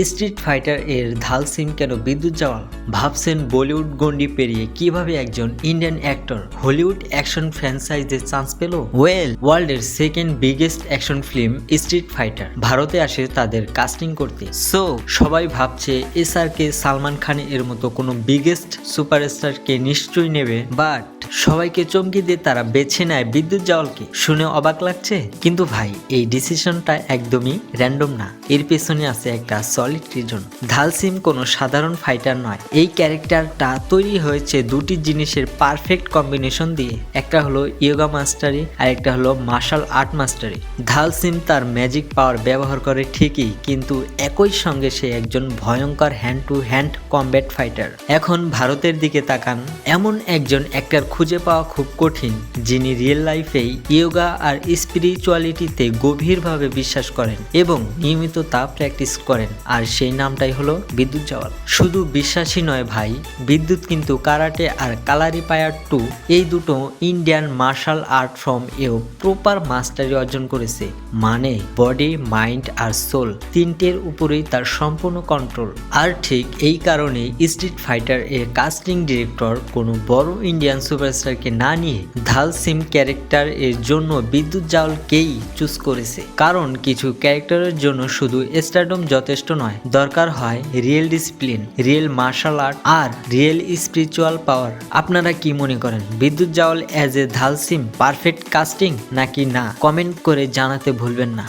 Street fighter এর ধাল সিম কেন বিদ্যুৎ জাওয়াল? ভাবছেন বলিউড গন্ডি পেরিয়ে কিভাবে একজন ইন্ডিয়ান অ্যাক্টর হলিউড অ্যাকশন ফ্র্যাঞ্চাইজে চান্স পেল? ওয়ার্ল্ডের second biggest action film street fighter ভারতে আসে তাদের কাস্টিং করতে। সো সবাই ভাবছে SRK সালমান খান এর মতো কোনো বিগেস্ট সুপারস্টারকে নিশ্চয়ই নেবে, বাট সবাইকে চমকে দিয়ে তারা বেছে নেয় বিদ্যুৎ জাওয়ালকে। শুনে অবাক লাগছে, কিন্তু ভাই এই ডিসিশনটা একদমই র্যান্ডম না, এর পেছনে আছে একটা সলিড রিজন। ধাল সিম কোনো সাধারণ ফাইটার নয়, এই ক্যারেক্টারটা তৈরি হয়েছে দুটি জিনিসের পারফেক্ট কম্বিনেশন দিয়ে। একটা হলো ইয়োগা মাস্টারি আর একটা হলো মার্শাল আর্ট মাস্টারি। ধাল সিম তার ম্যাজিক পাওয়ার ব্যবহার করে ঠিকই, কিন্তু একই সঙ্গে সে একজন ভয়ঙ্কর hand to hand combat fighter. এখন ভারতের দিকে তাকান, এমন একজন অ্যাক্টর খুঁজে পাওয়া খুব কঠিন যিনি রিয়েল লাইফেই ইয়োগা আর স্পিরিচুয়ালিটিতে গভীরভাবে বিশ্বাস করেন এবং নিয়মিত তা প্র্যাকটিস করেন, আর সেই নামটাই হলো বিদ্যুৎ জাওয়াল। শুধু বিশ্বাসী নয় ভাই, বিদ্যুৎ কিন্তু কারাটে আর কালারিপায়ার 2 এই দুটো ইন্ডিয়ান মার্শাল আর্ট ফর্ম এও প্রপার মাস্টারি অর্জন করেছে। মানে বডি, মাইন্ড আর সোল তিনটের উপরেই তার সম্পূর্ণ কন্ট্রোল। আর ঠিক এই কারণেই স্ট্রিট ফাইটার এর কাস্টিং ডিরেক্টর কোনো বড় ইন্ডিয়ান সুপারস্টারকে না নিয়ে ধাল সিম ক্যারেক্টার এর জন্য বিদ্যুৎ জাওয়ালকেই চুজ করেছে। কারণ কিছু ক্যারেক্টারের জন্য শুধু স্টারডম যথেষ্ট নয়, দরকার হয় real discipline, real martial art আর রিয়েল স্পিরিচুয়াল পাওয়ার। আপনারা কি মনে করেন, বিদ্যুৎ জাওয়াল অ্যাজ এ ধাল সিম পারফেক্ট কাস্টিং নাকি না? কমেন্ট করে জানাতে ভুলবেন না।